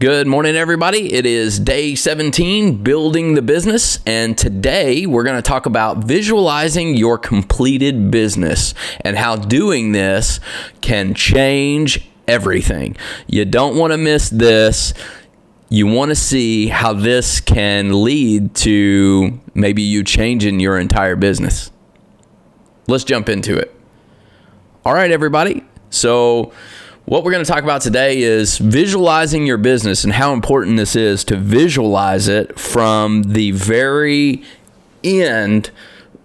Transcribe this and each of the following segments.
Good morning, everybody. It is day 17, building the business. And today we're going to talk about visualizing your completed business and how doing this can change everything. You don't want to miss this. You want to see how this can lead to maybe you changing your entire business. Let's jump into it. All right, everybody. So what we're going to talk about today is visualizing your business and how important this is to visualize it from the very end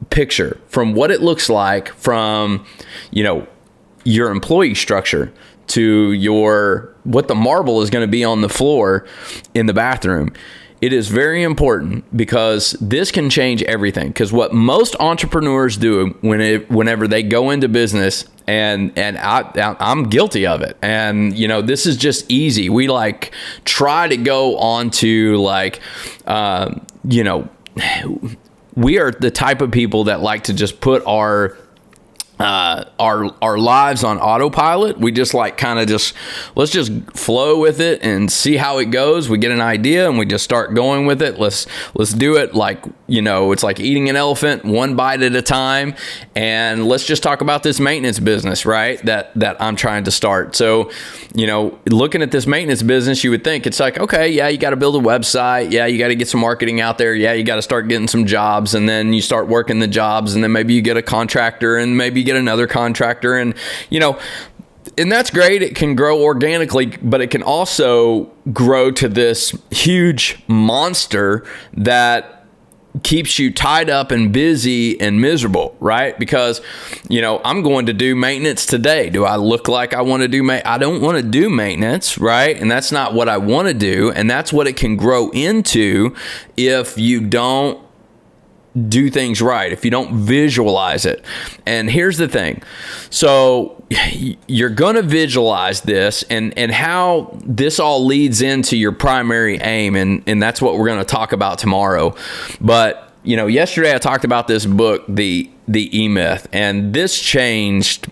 picture, from what it looks like from, your employee structure to what the marble is going to be on the floor in the bathroom. It is very important because this can change everything. Because what most entrepreneurs do whenever they go into business, and I'm guilty of it. And, this is just easy. We try to go on to we are the type of people that like to just put our lives on autopilot. We just let's just flow with it and see how it goes. We get an idea and we just start going with it. Let's do it it's like eating an elephant one bite at a time. And let's just talk about this maintenance business, right? That I'm trying to start. So, looking at this maintenance business, you would think it's like, okay, yeah, you got to build a website. Yeah, you got to get some marketing out there. Yeah, you got to start getting some jobs, and then you start working the jobs, and then maybe you get a contractor, and maybe you get another contractor, and and that's great. It can grow organically, but it can also grow to this huge monster that keeps you tied up and busy and miserable, right? Because, I'm going to do maintenance today. Do I look like I want to do I don't want to do maintenance, right? And that's not what I want to do. And that's what it can grow into if you don't do things right, if you don't visualize it. And here's the thing. So you're going to visualize this and how this all leads into your primary aim. And that's what we're going to talk about tomorrow. But, yesterday I talked about this book, the E-Myth, and this changed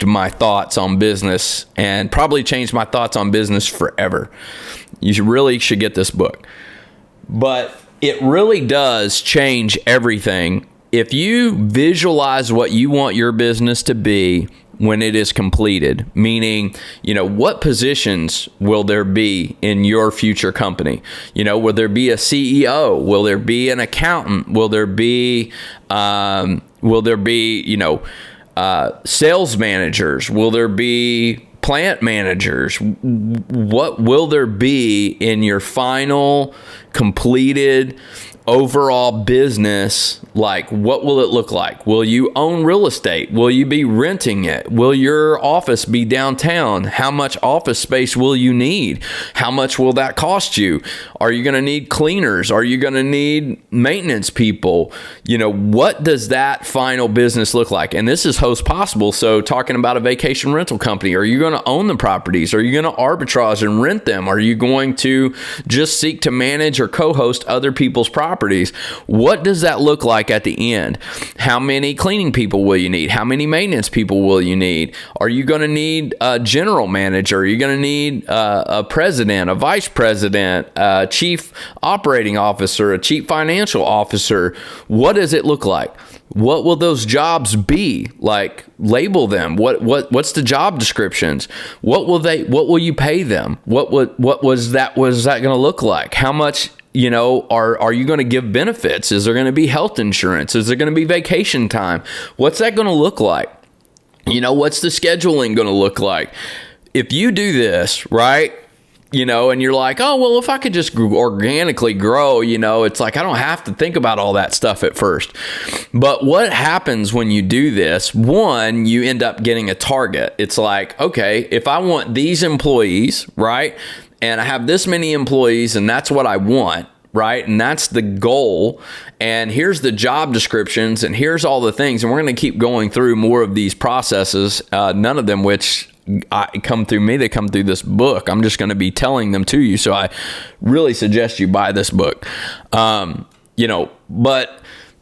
my thoughts on business and probably changed my thoughts on business forever. You really should get this book. But it really does change everything if you visualize what you want your business to be when it is completed. Meaning, what positions will there be in your future company? Will there be a CEO? Will there be an accountant? Will there be sales managers? Will there be plant managers? What will there be in your final completed overall business? What will it look like? Will you own real estate? Will you be renting it? Will your office be downtown? How much office space will you need? How much will that cost you? Are you going to need cleaners? Are you going to need maintenance people? What does that final business look like? And this is host possible. So talking about a vacation rental company, are you going to own the properties? Are you going to arbitrage and rent them? Are you going to just seek to manage or co-host other people's properties? What does that look like at the end? How many cleaning people will you need? How many maintenance people will you need? Are you going to need a general manager? Are you going to need a president, a vice president, a chief operating officer, a chief financial officer? What does it look like? What will those jobs be? Label them. What's the job descriptions? What will you pay them? What was that going to look like? How much are you going to give benefits? Is there going to be health insurance? Is there going to be vacation time? What's that going to look like? What's the scheduling going to look like? If you do this, right, and you're like, oh, well, if I could just organically grow, it's like I don't have to think about all that stuff at first. But what happens when you do this? One, you end up getting a target. It's like, okay, if I want these employees, right, and I have this many employees, and that's what I want, right? And that's the goal. And here's the job descriptions, and here's all the things. And we're going to keep going through more of these processes, none of them which come through me. They come through this book. I'm just going to be telling them to you. So I really suggest you buy this book. But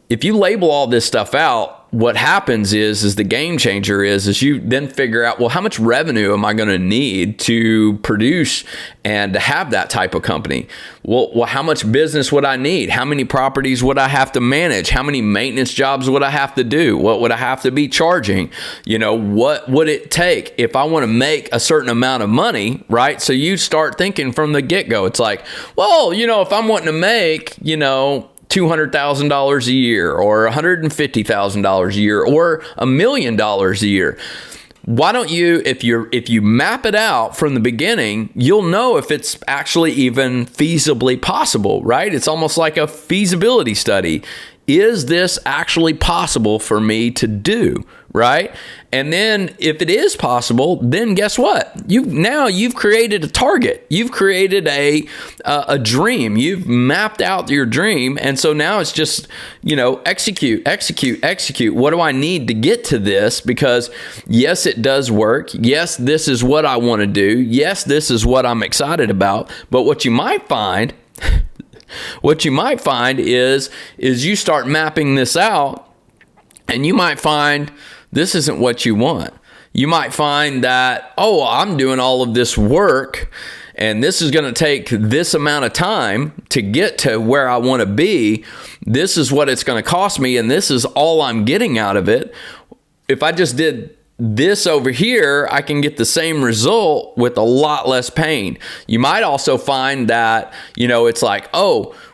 if you label all this stuff out, what happens is the game changer is you then figure out, well, how much revenue am I going to need to produce and to have that type of company? Well, how much business would I need? How many properties would I have to manage? How many maintenance jobs would I have to do? What would I have to be charging? What would it take if I want to make a certain amount of money, right? So you start thinking from the get-go. It's like, well, if I'm wanting to make, $200,000 a year or $150,000 a year or $1 million a year. Why don't you, if you map it out from the beginning, you'll know if it's actually even feasibly possible, right? It's almost like a feasibility study. Is this actually possible for me to do, right? And then if it is possible, then guess what? You've created a target. You've created a dream. You've mapped out your dream. And so now it's just, execute. What do I need to get to this? Because yes, it does work. Yes, this is what I want to do. Yes, this is what I'm excited about. But what you might find is you start mapping this out, and you might find this isn't what you want. You might find that, I'm doing all of this work, and this is going to take this amount of time to get to where I want to be. This is what it's going to cost me, and this is all I'm getting out of it. If I just did this over here, I can get the same result with a lot less pain. You might also find that, it's like,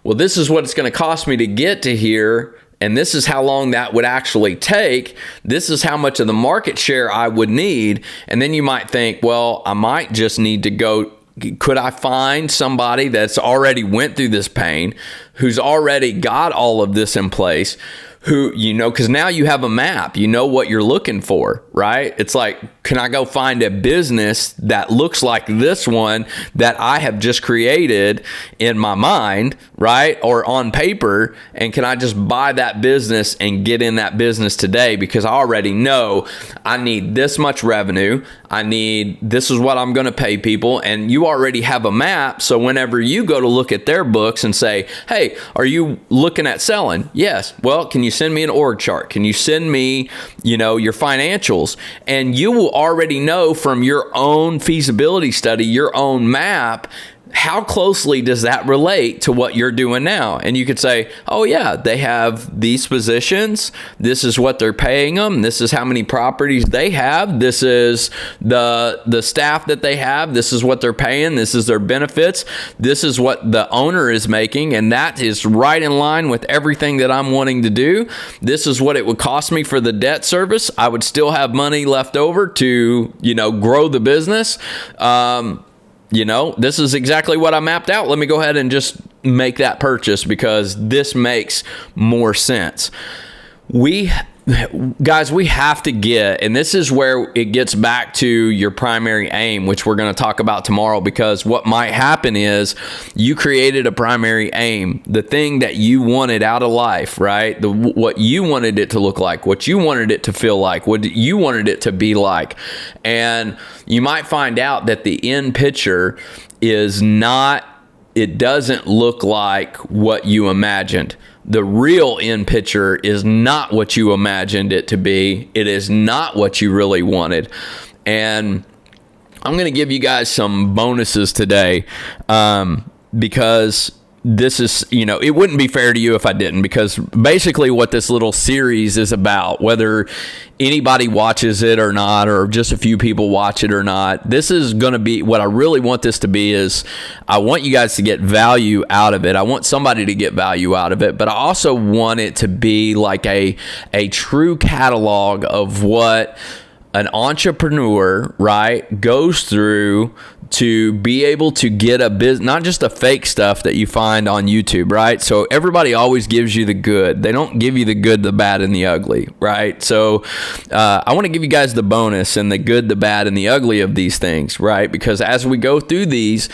this is what it's going to cost me to get to here, and this is how long that would actually take. This is how much of the market share I would need. And then you might think, well, I might just need to go. Could I find somebody that's already went through this pain, who's already got all of this in place, who, because now you have a map, what you're looking for, right? It's like, can I go find a business that looks like this one that I have just created in my mind, right? Or on paper, and can I just buy that business and get in that business today? Because I already know I need this much revenue. This is what I'm going to pay people. And you already have a map. So whenever you go to look at their books and say, hey, are you looking at selling? Yes. Well, can you send me an org chart? Can you send me, your financials? And you will already know from your own feasibility study, your own map, how closely does that relate to what you're doing now? And you could say, oh yeah, they have these positions. This is what they're paying them. This is how many properties they have. This is the staff that they have. This is what they're paying. This is their benefits. This is what the owner is making. And that is right in line with everything that I'm wanting to do. This is what it would cost me for the debt service. I would still have money left over to, grow the business. This is exactly what I mapped out. Let me go ahead and just make that purchase because this makes more sense. We have to get, and this is where it gets back to your primary aim, which we're going to talk about tomorrow, because what might happen is you created a primary aim, the thing that you wanted out of life, right? What you wanted it to look like, what you wanted it to feel like, what you wanted it to be like. And you might find out that the end picture it doesn't look like what you imagined. The real end picture is not what you imagined it to be. It is not what you really wanted. And I'm going to give you guys some bonuses today because this is, it wouldn't be fair to you if I didn't, because basically what this little series is about, whether anybody watches it or not, or just a few people watch it or not, this is going to be, what I really want this to be is I want you guys to get value out of it. I want somebody to get value out of it, but I also want it to be like a true catalog of what an entrepreneur, right, goes through to be able to get a business, not just the fake stuff that you find on YouTube, right? So everybody always gives you the good. They don't give you the good, the bad, and the ugly, right? So I want to give you guys the bonus and the good, the bad, and the ugly of these things, right? Because as we go through these,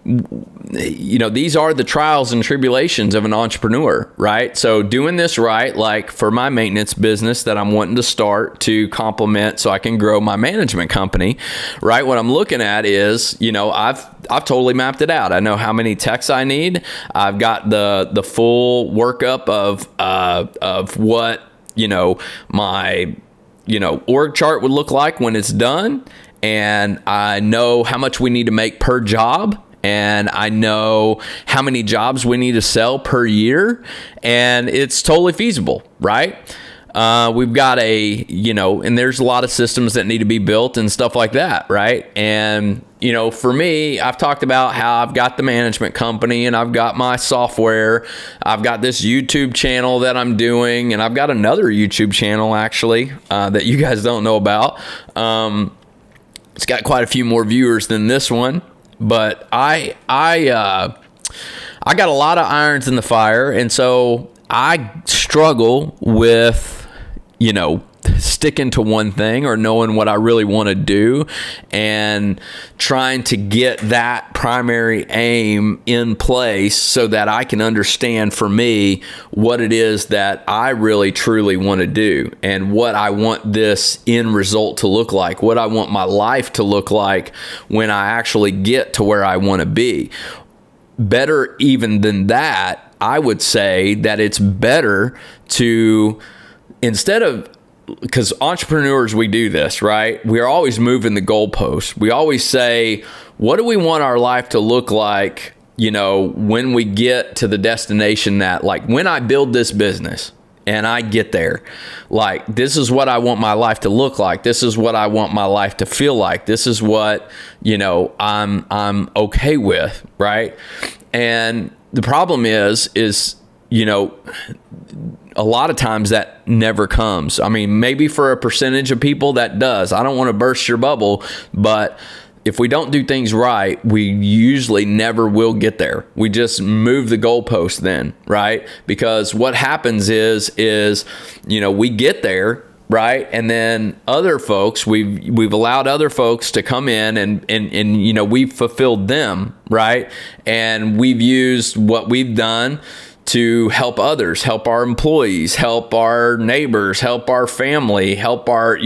these are the trials and tribulations of an entrepreneur, right? So doing this right, like for my maintenance business that I'm wanting to start to complement so I can grow my management company, right? What I'm looking at is, I've totally mapped it out. I know how many techs I need. I've got the full workup of what my, org chart would look like when it's done. And I know how much we need to make per job. And I know how many jobs we need to sell per year. And it's totally feasible, right? We've got and there's a lot of systems that need to be built and stuff like that, right? And, for me, I've talked about how I've got the management company and I've got my software. I've got this YouTube channel that I'm doing, and I've got another YouTube channel, actually, that you guys don't know about. It's got quite a few more viewers than this one, but I got a lot of irons in the fire, and so I struggle with, sticking to one thing or knowing what I really want to do and trying to get that primary aim in place so that I can understand for me what it is that I really truly want to do and what I want this end result to look like, what I want my life to look like when I actually get to where I want to be. Better even than that, I would say that it's better to, instead of, because entrepreneurs, we do this, right? We're always moving the goalposts. We always say, what do we want our life to look like, when we get to the destination that, like, when I build this business and I get there, like, this is what I want my life to look like. This is what I want my life to feel like. This is what, I'm okay with, right? And the problem is, a lot of times that never comes. I mean, maybe for a percentage of people that does. I don't want to burst your bubble, but if we don't do things right, we usually never will get there. We just move the goalpost then, right? Because what happens is we get there, right? And then other folks, we've allowed other folks to come in and we've fulfilled them, right? And we've used what we've done to help others, help our employees, help our neighbors, help our family, help our,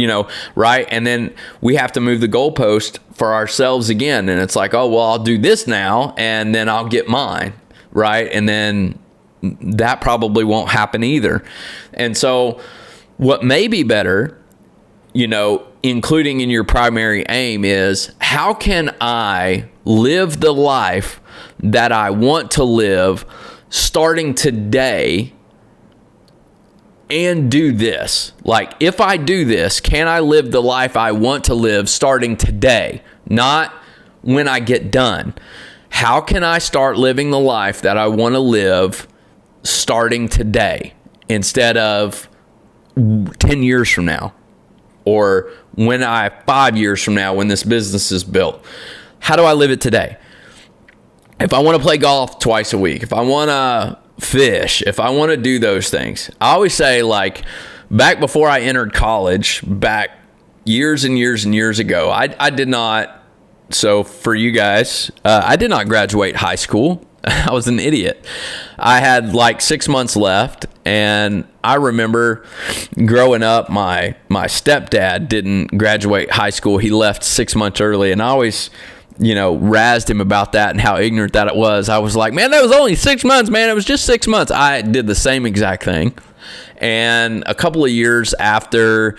right? And then we have to move the goalpost for ourselves again. And it's like, oh, well, I'll do this now and then I'll get mine, right? And then that probably won't happen either. And so what may be better, including in your primary aim, is how can I live the life that I want to live starting today and do this? Like, if I do this, can I live the life I want to live starting today, not when I get done? How can I start living the life that I want to live starting today instead of 10 years from now, or 5 years from now when this business is built? How do I live it today? If I want to play golf twice a week, if I want to fish, if I want to do those things, I always say, like, back before I entered college, back years and years and years ago, I did not, so for you guys, I did not graduate high school. I was an idiot. I had like 6 months left, and I remember growing up, my stepdad didn't graduate high school. He left 6 months early, and I always, razzed him about that and how ignorant that it was. I was like, man, that was only 6 months, man. It was just 6 months. I did the same exact thing. And a couple of years after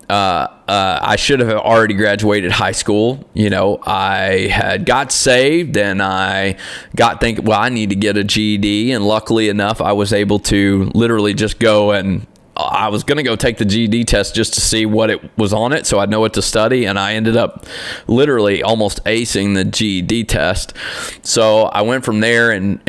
I should have already graduated high school, I had got saved, and I got thinking, well, I need to get a GED. And luckily enough, I was able to literally just go, and I was going to go take the GED test just to see what it was on it so I'd know what to study. And I ended up literally almost acing the GED test. So I went from there and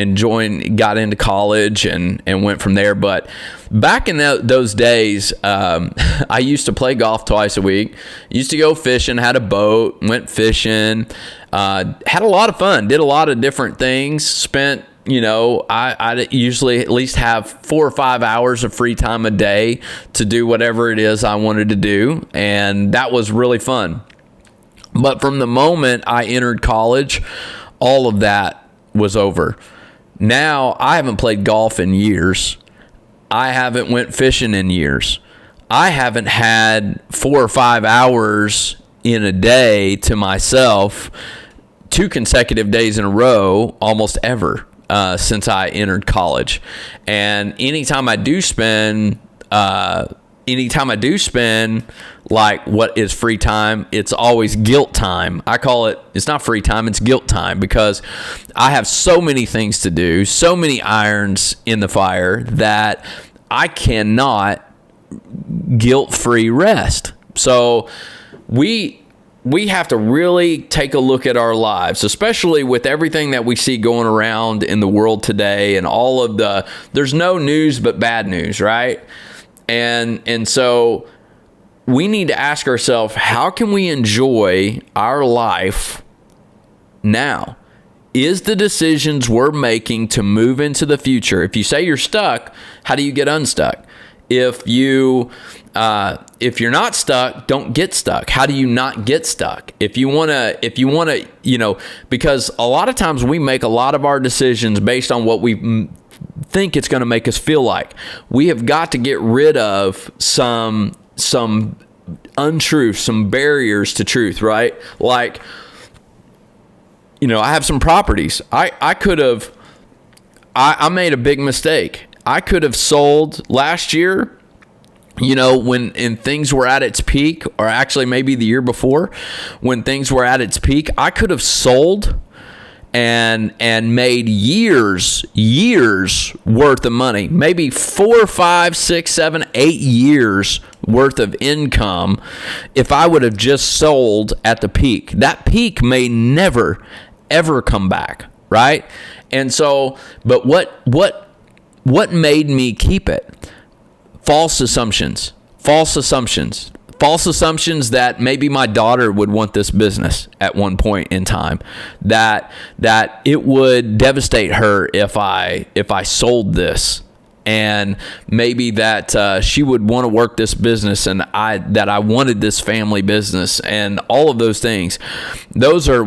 got into college and went from there. But back in those days, I used to play golf twice a week, used to go fishing, had a boat, went fishing, had a lot of fun, did a lot of different things, spent, I usually at least have 4 or 5 hours of free time a day to do whatever it is I wanted to do. And that was really fun. But from the moment I entered college, all of that was over. Now I haven't played golf in years. I haven't went fishing in years. I haven't had 4 or 5 hours in a day to myself 2 consecutive days in a row almost ever. Since I entered college. And anytime I do spend anytime I do spend like what is free time, it's always guilt time. I call it, it's not free time, it's guilt time, because I have so many things to do, so many irons in the fire that I cannot guilt-free rest. So we have to really take a look at our lives, especially with everything that we see going around in the world today, and all of there's no news but bad news, right? And so we need to ask ourselves, how can we enjoy our life now? Is the decisions we're making to move into the future? If you say you're stuck, how do you get unstuck? If you're not stuck, don't get stuck. How do you not get stuck? If you want to, because a lot of times we make a lot of our decisions based on what we think it's going to make us feel like. We have got to get rid of some untruth, some barriers to truth, right? Like, I have some properties. I made a big mistake. I could have sold last year, when things were at its peak, or actually maybe the year before, when things were at its peak, I could have sold and made years worth of money, maybe 4, 5, 6, 7, 8 years worth of income if I would have just sold at the peak. That peak may never, ever come back, right? And so, but what made me keep it? False assumptions that maybe my daughter would want this business at one point in time, that it would devastate her if I sold this, and maybe that she would want to work this business, and I wanted this family business, and all of those things. Those are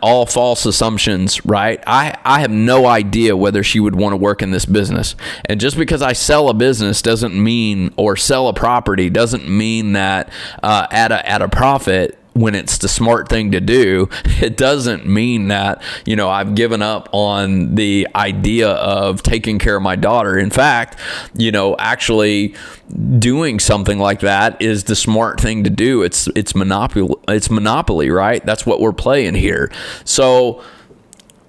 all false assumptions, right? I have no idea whether she would want to work in this business. And just because I sell a business doesn't mean, or sell a property doesn't mean that at a profit, when it's the smart thing to do, it doesn't mean that, I've given up on the idea of taking care of my daughter. In fact, actually doing something like that is the smart thing to do. It's monopoly, right? That's what we're playing here. So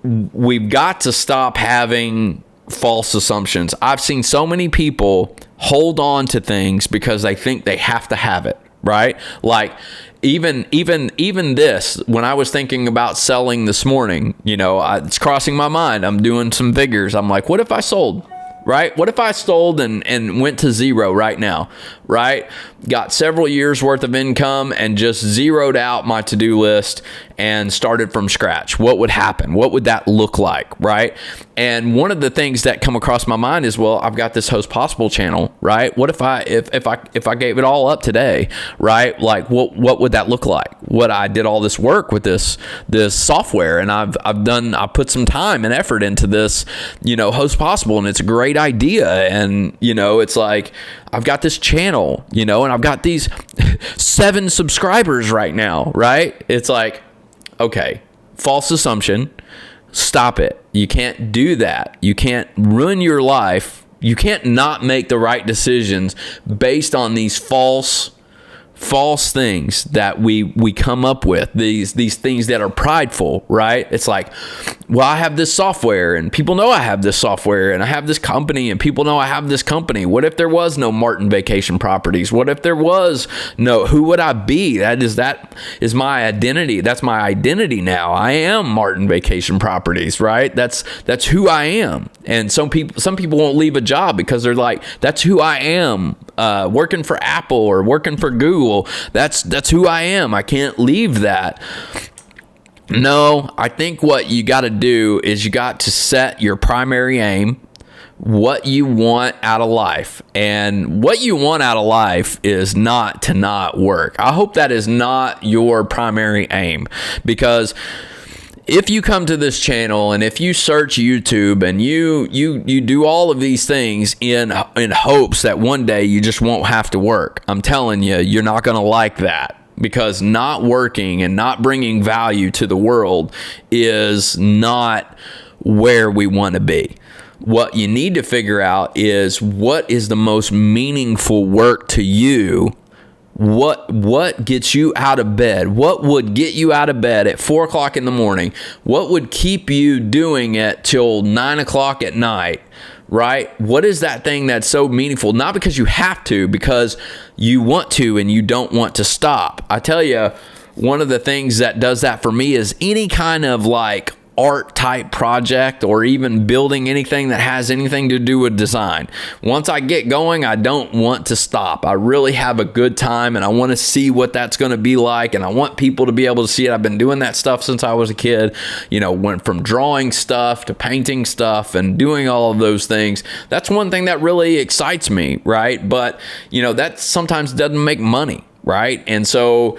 we've got to stop having false assumptions. I've seen so many people hold on to things because they think they have to have it, right? Like, even this, when I was thinking about selling this morning, it's crossing my mind. I'm doing some figures. I'm like, what if I sold, right? What if I sold and went to zero right now, right? Got several years worth of income and just zeroed out my to-do list and started from scratch. What would happen? What would that look like, right? And one of the things that come across my mind is, well, I've got this Host Possible channel, right? What if I gave it all up today, right? Like, what would that look like? What I did all this work with this software, and I put some time and effort into this, Host Possible, and it's a great idea, and it's like, I've got this channel, and I've got these 7 subscribers right now, right? It's like, okay, false assumption. Stop it. You can't do that. You can't ruin your life. You can't not make the right decisions based on these false things that we come up with, these things that are prideful, right? It's like, well, I have this software and people know I have this software, and I have this company and people know I have this company. What if there was no Martin Vacation Properties? What if there was no, who would I be? That is my identity. That's my identity now. I am Martin Vacation Properties, right? That's who I am. And some people won't leave a job because they're like, that's who I am. Working for Apple or working for Google, that's who I am. I can't leave that. No, I think what you got to do is you got to set your primary aim, what you want out of life. And what you want out of life is not to not work. I hope that is not your primary aim, because if you come to this channel and if you search YouTube and you do all of these things in hopes that one day you just won't have to work, I'm telling you, you're not going to like that, because not working and not bringing value to the world is not where we want to be. What you need to figure out is what is the most meaningful work to you. What gets you out of bed? What would get you out of bed at 4 o'clock in the morning? What would keep you doing it till 9 o'clock at night? Right? What is that thing that's so meaningful? Not because you have to, because you want to and you don't want to stop. I tell you, one of the things that does that for me is any kind of like art type project, or even building anything that has anything to do with design. Once I get going, I don't want to stop. I really have a good time, and I want to see what that's going to be like, and I want people to be able to see it. I've been doing that stuff since I was a kid. Went from drawing stuff to painting stuff and doing all of those things. That's one thing that really excites me, right? But that sometimes doesn't make money, right? And so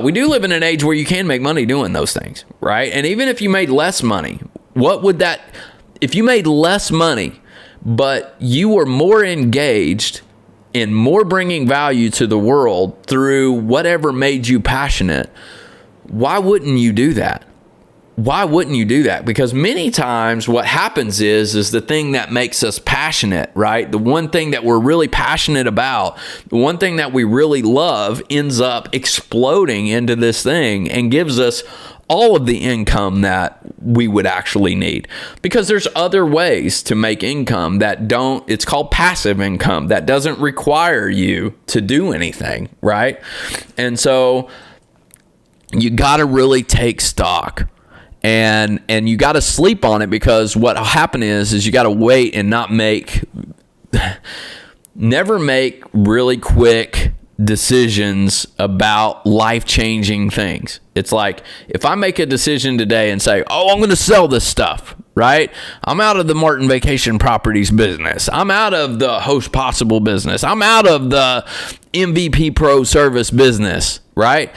we do live in an age where you can make money doing those things, right? And even if you made less money, if you made less money, but you were more engaged in more bringing value to the world through whatever made you passionate, why wouldn't you do that? Why wouldn't you do that? Because many times what happens is the thing that makes us passionate, right? The one thing that we're really passionate about, the one thing that we really love ends up exploding into this thing and gives us all of the income that we would actually need. Because there's other ways to make income it's called passive income, that doesn't require you to do anything, right? And so you got to really take stock. And you got to sleep on it, because what'll happen is you got to wait and never make really quick decisions about life-changing things. It's like, if I make a decision today and say, I'm going to sell this stuff, right? I'm out of the Martin Vacation Properties business. I'm out of the Host Possible business. I'm out of the MVP Pro Service business, right?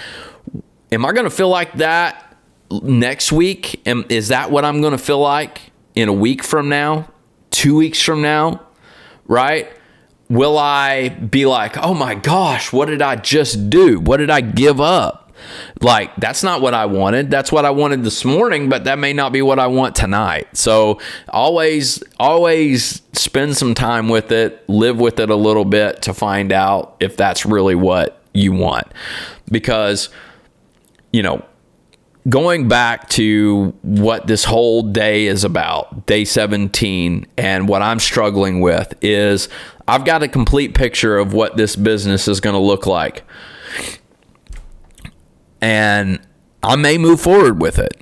Am I going to feel like that next week? Is that what I'm going to feel like in a week from now, 2 weeks from now, right? Will I be like, oh my gosh, what did I just do? What did I give up? Like, that's not what I wanted. That's what I wanted this morning, but that may not be what I want tonight. So always spend some time with it, live with it a little bit to find out if that's really what you want. Because, going back to what this whole day is about, day 17, and what I'm struggling with is I've got a complete picture of what this business is going to look like. And I may move forward with it.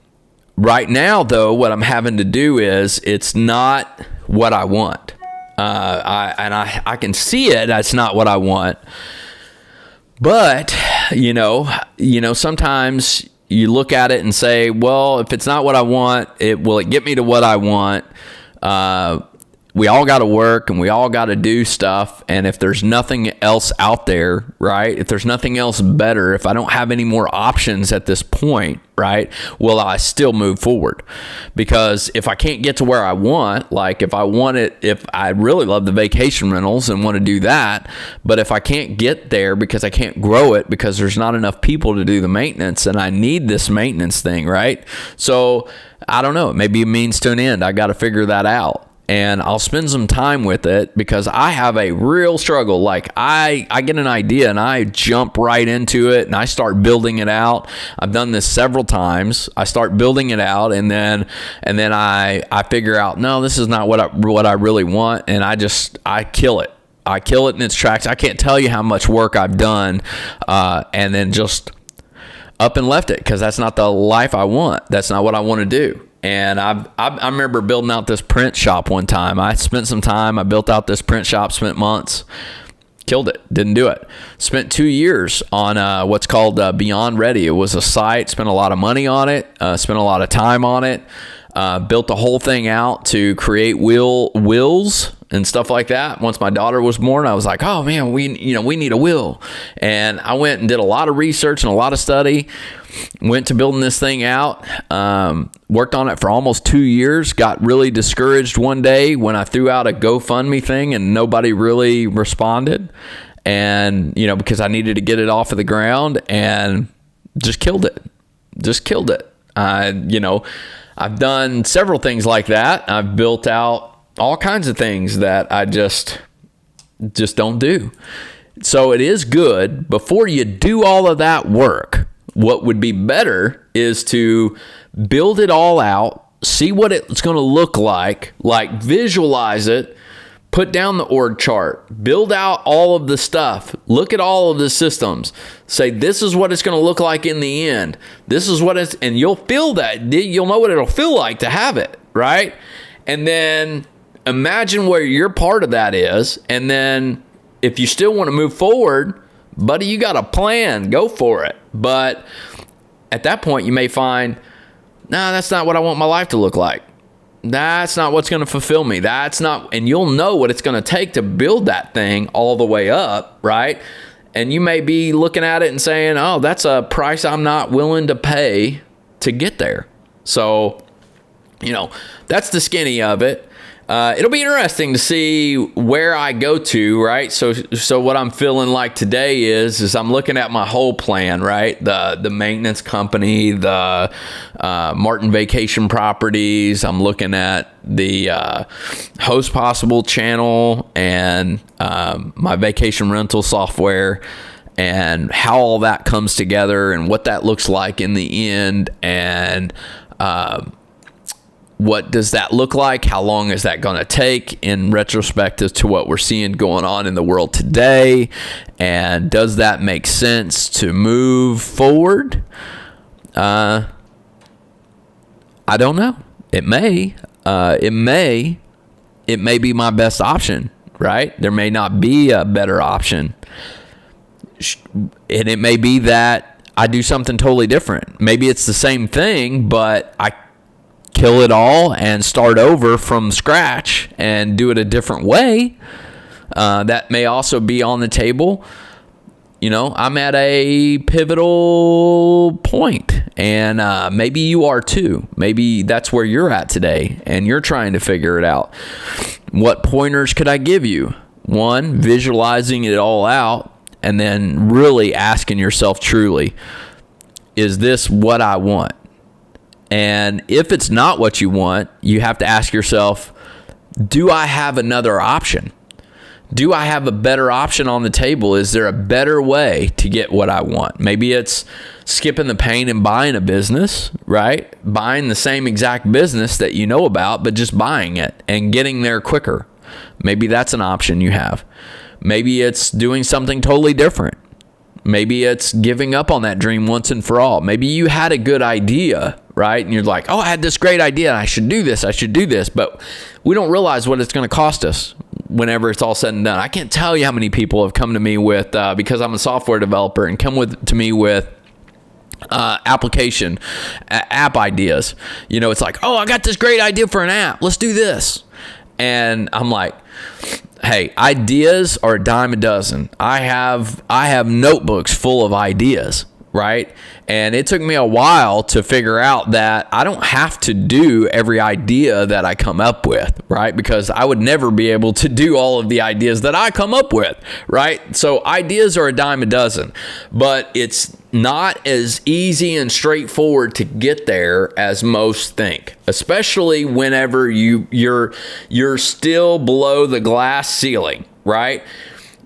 Right now, though, what I'm having to do is it's not what I want. I can see it. That's not what I want. But, sometimes you look at it and say, well, if it's not what I want, will it get me to what I want? We all got to work and we all got to do stuff. And if there's nothing else out there, right? If there's nothing else better, if I don't have any more options at this point, right? Will I still move forward? Because if I can't get to where I want, like if I really love the vacation rentals and want to do that, but if I can't get there because I can't grow it because there's not enough people to do the maintenance, and I need this maintenance thing, right? So I don't know. It may be a means to an end. I got to figure that out. And I'll spend some time with it, because I have a real struggle. Like I get an idea and I jump right into it and I start building it out. I've done this several times. I start building it out and then I figure out, no, this is not what I really want. And I kill it. I kill it in its tracks. I can't tell you how much work I've done and then just up and left it, because that's not the life I want. That's not what I want to do. And I remember building out this print shop one time. I spent some time. I built out this print shop, spent months, killed it, didn't do it. Spent 2 years on what's called Beyond Ready. It was a site, spent a lot of money on it, spent a lot of time on it, built the whole thing out to create wills and stuff like that. Once my daughter was born, I was like, oh man, we need a will. And I went and did a lot of research and a lot of study, went to building this thing out, worked on it for almost 2 years, got really discouraged one day when I threw out a GoFundMe thing and nobody really responded. And, because I needed to get it off of the ground, and just killed it. I've done several things like that. I've built out all kinds of things that I just don't do. So it is good, before you do all of that work, what would be better is to build it all out, see what it's going to look like visualize it, put down the org chart, build out all of the stuff, look at all of the systems, say, this is what it's going to look like in the end. This is what it's, and you'll feel that. You'll know what it'll feel like to have it, right? And then imagine where your part of that is. And then if you still want to move forward, buddy, you got a plan, go for it. But at that point, you may find, nah, that's not what I want my life to look like. That's not what's going to fulfill me. That's not, and you'll know what it's going to take to build that thing all the way up, right? And you may be looking at it and saying, oh, that's a price I'm not willing to pay to get there. So, that's the skinny of it. It'll be interesting to see where I go to, right? So what I'm feeling like today is I'm looking at my whole plan, right? The maintenance company, the Martin Vacation Properties. I'm looking at the Host Possible channel and my vacation rental software, and how all that comes together and what that looks like in the end, and what does that look like? How long is that going to take in retrospect to what we're seeing going on in the world today? And does that make sense to move forward? I don't know. It may be my best option, right? There may not be a better option. And it may be that I do something totally different. Maybe it's the same thing, but I kill it all and start over from scratch and do it a different way. That may also be on the table. I'm at a pivotal point, and maybe you are too. Maybe that's where you're at today and you're trying to figure it out. What pointers could I give you? One, visualizing it all out, and then really asking yourself truly, is this what I want? And if it's not what you want, you have to ask yourself, do I have another option? Do I have a better option on the table? Is there a better way to get what I want? Maybe it's skipping the pain and buying a business, right? Buying the same exact business that you know about, but just buying it and getting there quicker. Maybe that's an option you have. Maybe it's doing something totally different. Maybe it's giving up on that dream once and for all. Maybe you had a good idea, right? And you're like, oh, I had this great idea. I should do this. But we don't realize what it's going to cost us whenever it's all said and done. I can't tell you how many people have come to me with, because I'm a software developer, and to me with app ideas. It's like, oh, I got this great idea for an app. Let's do this. And I'm like, hey, ideas are a dime a dozen. I have notebooks full of ideas, right? And it took me a while to figure out that I don't have to do every idea that I come up with, right? Because I would never be able to do all of the ideas that I come up with, right? So ideas are a dime a dozen, but it's not as easy and straightforward to get there as most think, especially whenever you're still below the glass ceiling, right?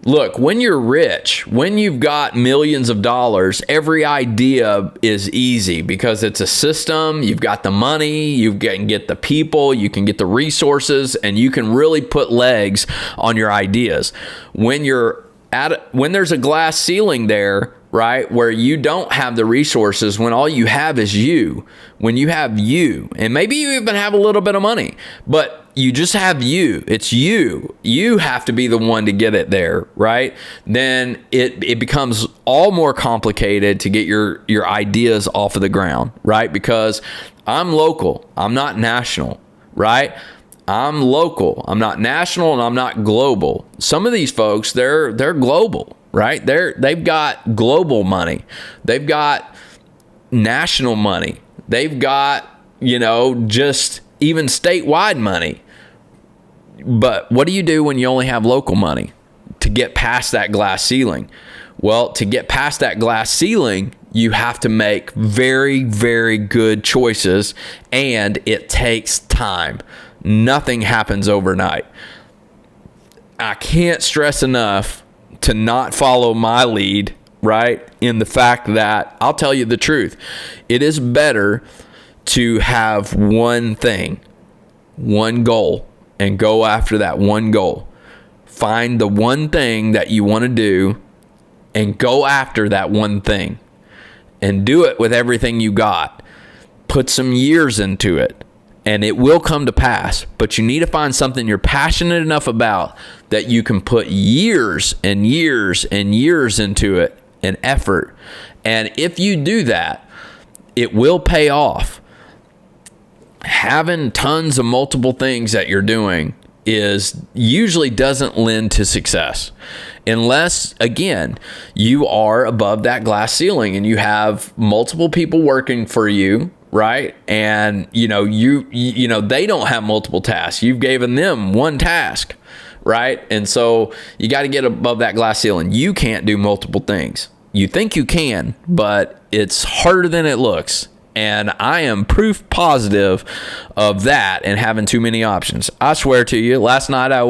Look, when you're rich, when you've got millions of dollars, every idea is easy because it's a system. You've got the money, you can get the people, you can get the resources, and you can really put legs on your ideas. When there's a glass ceiling there, right, where you don't have the resources, when all you have is you, when you have you, and maybe you even have a little bit of money, but you just have you. It's you. You have to be the one to get it there, right? Then it becomes all more complicated to get your ideas off of the ground, right? Because I'm local. I'm not national, right? I'm local. I'm not national, and I'm not global. Some of these folks, they're global, right? They've got global money. They've got national money. They've got, just even statewide money. But what do you do when you only have local money to get past that glass ceiling? Well, to get past that glass ceiling, you have to make very, very good choices, and it takes time. nothing happens overnight. I can't stress enough to not follow my lead, right? In the fact that I'll tell you the truth. It is better to have one thing, one goal, and go after that one goal. Find the one thing that you want to do and go after that one thing and do it with everything you got. Put some years into it and it will come to pass, but you need to find something you're passionate enough about that you can put years and years and years into it and effort. And if you do that, it will pay off. Having tons of multiple things that you're doing usually doesn't lend to success unless, again, you are above that glass ceiling and you have multiple people working for you, right? And you know they don't have multiple tasks. You've given them one task, right? And so you got to get above that glass ceiling. You can't do multiple things. You think you can, but it's harder than it looks. And I am proof positive of that and having too many options. I swear to you, last night I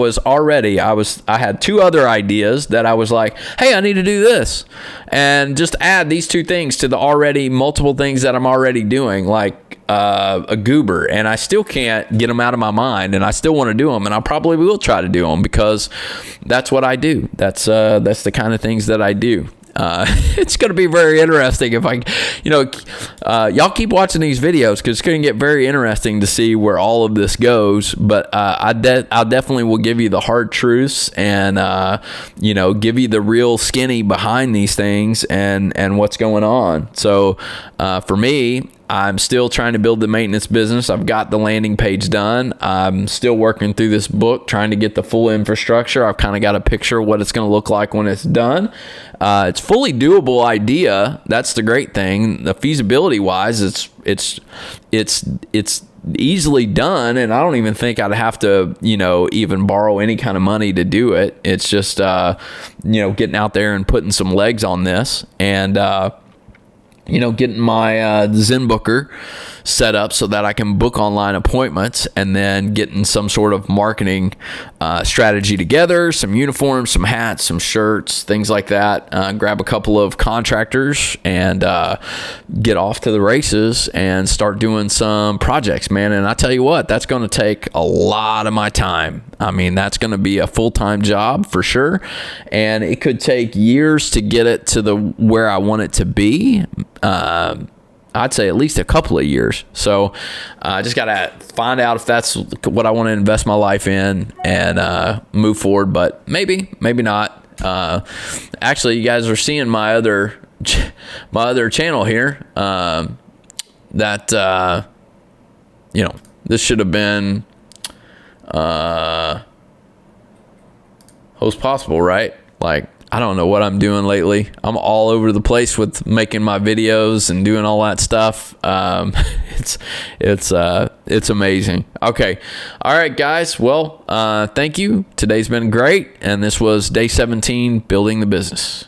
had two other ideas that I was like, hey, I need to do this. And just add these two things to the already multiple things that I'm already doing, like a goober. And I still can't get them out of my mind. And I still want to do them. And I probably will try to do them because that's what I do. That's the kind of things that I do. It's going to be very interesting if y'all keep watching these videos because it's going to get very interesting to see where all of this goes. But I definitely will give you the hard truths and give you the real skinny behind these things and what's going on. So for me, I'm still trying to build the maintenance business. I've got the landing page done. I'm still working through this book, trying to get the full infrastructure. I've kind of got a picture of what it's going to look like when it's done. It's fully doable idea. That's the great thing. The feasibility wise, it's easily done, and I don't even think I'd have to, even borrow any kind of money to do it. It's just, getting out there and putting some legs on this and, getting my Zen Booker set up so that I can book online appointments and then getting some sort of marketing strategy together, some uniforms, some hats, some shirts, things like that. Grab a couple of contractors and get off to the races and start doing some projects, man. And I tell you what, that's going to take a lot of my time. I mean, that's going to be a full-time job for sure. And it could take years to get it to where I want it to be. I'd say at least a couple of years. So I just got to find out if that's what I want to invest my life in and move forward. But maybe not. Actually, you guys are seeing my other channel here. This should have been host possible, right? Like, I don't know what I'm doing lately. I'm all over the place with making my videos and doing all that stuff. It's amazing. Okay. All right, guys. Well, thank you. Today's been great. And this was day 17, building the business.